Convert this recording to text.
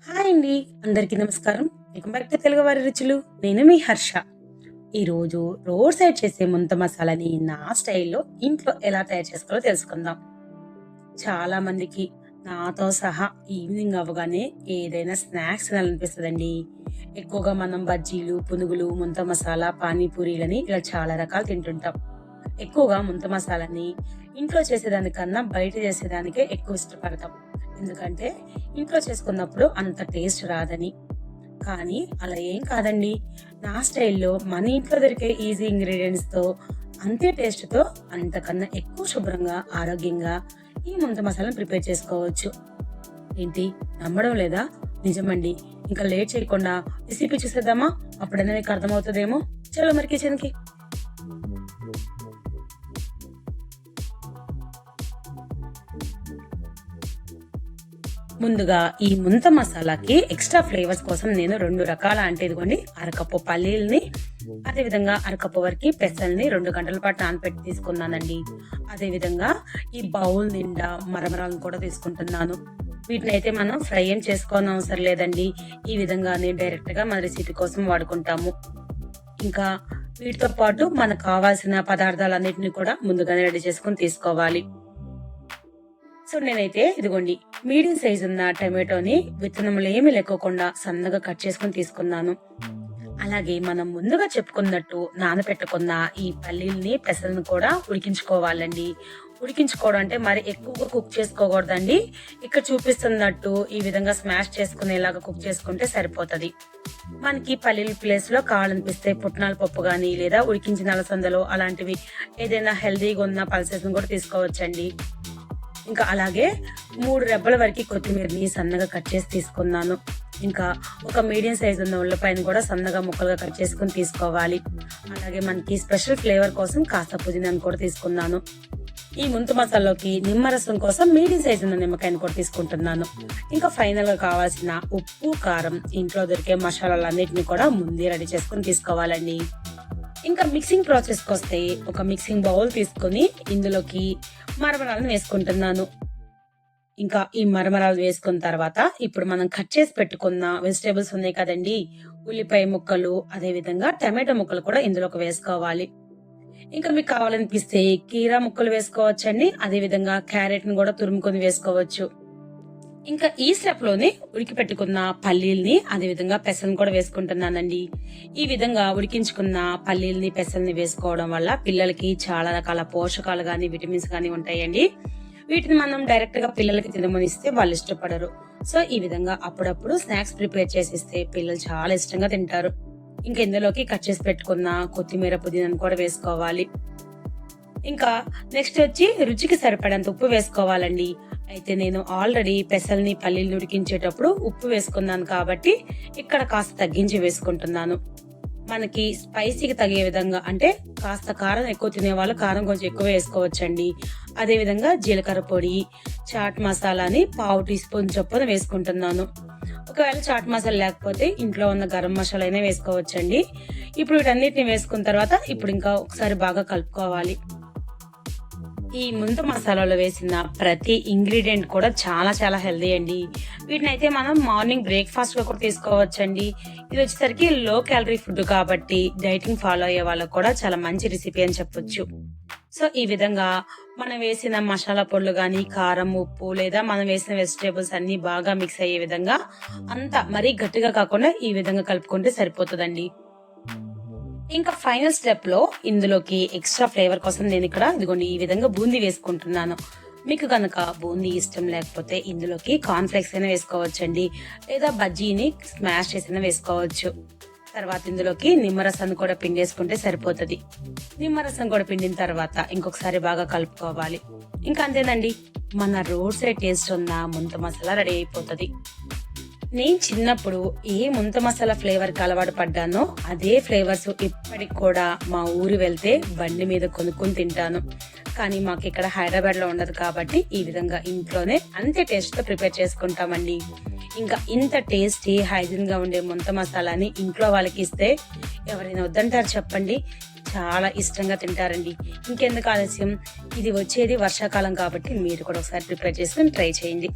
Hi అండి, అందరికీ నమస్కారం. వెల్కమ్ బ్యాక్ టు తెలుగు వారి రుచులు. నేను మీ హర్ష. ఈరోజు రోడ్ సైడ్ చేసే ముంత మసాలాని నా స్టైల్లో ఇంట్లో ఎలా తయారు చేసుకోవాలో తెలుసుకుందాం. చాలా మందికి నాతో సహా ఈవినింగ్ అవ్వగానే ఏదైనా స్నాక్స్ తినాలనిపిస్తుందండి. ఎక్కువగా మనం బజ్జీలు, పునుగులు, ముంత మసాలా, పానీపూరీలని ఇలా చాలా రకాలు తింటుంటాం. ఎక్కువగా ముంత మసాలాని ఇంట్లో చేసేదానికన్నా బయట చేసేదానికే ఎక్కువ ఇష్టపడతాం. ఎందుకంటే ఇంట్లో చేసుకున్నప్పుడు అంత టేస్ట్ రాదని. కానీ అలా ఏం కాదండి. నా స్టైల్లో మన ఇంట్లో దొరికే ఈజీ ఇంగ్రీడియంట్స్తో అంతే టేస్ట్తో అంతకన్నా ఎక్కువ శుభ్రంగా, ఆరోగ్యంగా ఈ ముంత మసాలాను ప్రిపేర్ చేసుకోవచ్చు. ఏంటి, నమ్మడం లేదా? నిజమండి. ఇంకా లేట్ చేయకుండా రెసిపీ చూసేద్దామా? అప్పుడైనా మీకు అర్థమవుతుందేమో. చలో మరి కిచెన్కి. ముందుగా ఈ ముంత మసాలాకి ఎక్స్ట్రా ఫ్లేవర్స్ కోసం నేను 2 రకాల అంటే ఇదిగోండి, అరకప్పు పల్లీల్ని, అదేవిధంగా అరకప్పు వరకు పెసల్ని 2 గంటల పాటు నానపెట్టి తీసుకున్నానండి. అదేవిధంగా ఈ బౌల్ నిండా మరమరాలను కూడా తీసుకుంటున్నాను. వీటిని అయితే మనం ఫ్రై ఏం చేసుకోని అవసరం లేదండి. ఈ విధంగానే డైరెక్ట్ గా మన రెసిపీ కోసం వాడుకుంటాము. ఇంకా వీటితో పాటు మనకు కావాల్సిన పదార్థాలన్నిటిని కూడా ముందుగానే రెడీ చేసుకుని తీసుకోవాలి. సో నేనైతే ఇదిగోండి, మీడియం సైజ్ ఉన్న టమాటోని విత్తనములు ఏమి లేకోకుండా సన్నగా కట్ చేసుకుని తీసుకున్నాను. అలాగే మనం ముందుగా చెప్పుకున్నట్టు నానబెట్టుకున్న ఈ పల్లీల్ని, పెసలను కూడా ఉడికించుకోవాలండి. ఉడికించుకోవడం అంటే మరి ఎక్కువగా కుక్ చేసుకోకూడదండి. ఇక్కడ చూపిస్తున్నట్టు ఈ విధంగా స్మాష్ చేసుకునేలాగా కుక్ చేసుకుంటే సరిపోతది. మనకి పల్లీల ప్లేస్ లో కావాలనిపిస్తే పుట్నాల పప్పు గాని, లేదా ఉడికించిన అలసందలు అలాంటివి ఏదైనా హెల్దీగా ఉన్న పల్సెస్ కూడా తీసుకోవచ్చండి. ఇంకా అలాగే 3 రెబ్బల వరకు కొత్తిమీరని సన్నగా కట్ చేసి తీసుకున్నాను. ఇంకా ఒక మీడియం సైజ్ ఉన్న ఉల్లిపాయను కూడా సన్నగా ముక్కలుగా కట్ చేసుకుని తీసుకోవాలి. అలాగే మనకి స్పెషల్ ఫ్లేవర్ కోసం కాస్త పుదీనాను కూడా తీసుకున్నాను. ఈ ముంత మసాలాలోకి నిమ్మరసం కోసం మీడియం సైజ్ ఉన్న నిమ్మకాయను కూడా తీసుకుంటున్నాను. ఇంకా ఫైనల్ గా కావాల్సిన ఉప్పు, కారం, ఇంట్లో దొరికే మసాలాలన్నిటిని కూడా ముందే రెడీ చేసుకుని తీసుకోవాలండి. ఇంకా మిక్సింగ్ ప్రాసెస్ కి వస్తే ఒక మిక్సింగ్ బౌల్ తీసుకుని ఇందులోకి మరమరాలను వేసుకుంటున్నాను. ఇంకా ఈ మరమరాలు వేసుకున్న తర్వాత ఇప్పుడు మనం కట్ చేసి పెట్టుకున్న వెజిటేబుల్స్ ఉన్నాయి కదండి, ఉల్లిపాయ ముక్కలు, అదే విధంగా టమాటో ముక్కలు కూడా ఇందులోకి వేసుకోవాలి. ఇంకా మీకు కావాలనిపిస్తే కీరా ముక్కలు వేసుకోవచ్చండి. అదే విధంగా క్యారెట్ ని కూడా తురుముకొని వేసుకోవచ్చు. ఇంకా ఈ స్టెప్ లోనే ఉడికి పెట్టుకున్న పల్లీల్ని, అదే విధంగా పెసల్ని కూడా వేసుకుంటున్నానండి. ఈ విధంగా ఉడికించుకున్న పల్లీల్ని, పెసల్ని వేసుకోవడం వల్ల పిల్లలకి చాలా రకాల పోషకాలు గాని, విటమిన్స్ గాని ఉంటాయండి. వీటిని మనం డైరెక్ట్ గా పిల్లలకి తినమనిస్తే వాళ్ళు ఇష్టపడరు. సో ఈ విధంగా అప్పుడప్పుడు స్నాక్స్ ప్రిపేర్ చేసిస్తే పిల్లలు చాలా ఇష్టంగా తింటారు. ఇంకా ఇందులోకి కట్ చేసి పెట్టుకున్న కొత్తిమీర, పుదీనాను కూడా వేసుకోవాలి. ఇంకా నెక్స్ట్ వచ్చి రుచికి సరిపడంత ఉప్పు వేసుకోవాలండి. అయితే నేను ఆల్రెడీ పెసల్ని, పల్లీలు ఉడికించేటప్పుడు ఉప్పు వేసుకున్నాను కాబట్టి ఇక్కడ కాస్త తగ్గించి వేసుకుంటున్నాను. మనకి స్పైసీకి తగే విధంగా, అంటే కాస్త కారం ఎక్కువ తినే వాళ్ళు కారం కొంచెం ఎక్కువ వేసుకోవచ్చండి. అదే విధంగా జీలకర్ర పొడి, చాట్ మసాలాని 1/2 టీ స్పూన్ చొప్పున వేసుకుంటున్నాను. ఒకవేళ చాట్ మసాలా లేకపోతే ఇంట్లో ఉన్న గరం మసాలా అయినా వేసుకోవచ్చండి. ఇప్పుడు వీటన్నిటిని వేసుకున్న తర్వాత ఇప్పుడు ఇంకా ఒకసారి బాగా కలుపుకోవాలి. ఈ ముంత మసాలాలో వేసిన ప్రతి ఇంగ్రీడియంట్ కూడా చాలా చాలా హెల్దీ అండి. వీటిని అయితే మనం మార్నింగ్ బ్రేక్ఫాస్ట్ గా కూడా తీసుకోవచ్చండి. ఇది వచ్చేసరికి లో క్యాలరీ ఫుడ్ కాబట్టి డైటింగ్ ఫాలో అయ్యే వాళ్ళకు కూడా చాలా మంచి రెసిపీ అని చెప్పొచ్చు. సో ఈ విధంగా మనం వేసిన మసాలా పొడులు గాని, కారం, ఉప్పు, లేదా మనం వేసిన వెజిటేబుల్స్ అన్ని బాగా మిక్స్ అయ్యే విధంగా అంతా మరీ గట్టిగా కాకుండా ఈ విధంగా కలుపుకుంటే సరిపోతుందండి. ఇంకా ఫైనల్ స్టెప్ లో ఇందులోకి ఎక్స్ట్రా ఫ్లేవర్ కోసం నేను ఇక్కడ ఇదిగోండి ఈ విధంగా బూందీ వేసుకుంటున్నాను. మీకు కనుక బూందీ ఇష్టం లేకపోతే ఇందులోకి కార్న్ ఫ్లేక్స్ అయినా వేసుకోవచ్చండి, లేదా బజ్జీని స్మాష్ చేసినా వేసుకోవచ్చు. తర్వాత ఇందులోకి నిమ్మరసాన్ని కూడా పిండేసుకుంటే సరిపోతుంది. నిమ్మరసం కూడా పిండిన తర్వాత ఇంకొకసారి బాగా కలుపుకోవాలి. ఇంకా అంతేనండి, మన రోడ్ సైడ్ టేస్ట్ ఉన్న ముంత మసాలా రెడీ అయిపోతుంది. నేను చిన్నప్పుడు ఏ ముంత మసాలా ఫ్లేవర్ కి అలవాటు పడ్డానో అదే ఫ్లేవర్స్ ఇప్పటికి కూడా మా ఊరు వెళ్తే బండి మీద కొనుక్కొని తింటాను. కానీ మాకు ఇక్కడ హైదరాబాద్ లో ఉండదు కాబట్టి ఈ విధంగా ఇంట్లోనే అంతే టేస్ట్ తో ప్రిపేర్ చేసుకుంటామండి. ఇంకా ఇంత టేస్టీ, హైజీన్ గా ఉండే ముంత మసాలాని ఇంట్లో వాళ్ళకి ఇస్తే ఎవరైనా వద్దంటారు చెప్పండి? చాలా ఇష్టంగా తింటారండి. ఇంకెందుకు ఆలస్యం, ఇది వచ్చేది వర్షాకాలం కాబట్టి మీరు కూడా ఒకసారి ప్రిపేర్ చేసుకుని ట్రై చేయండి.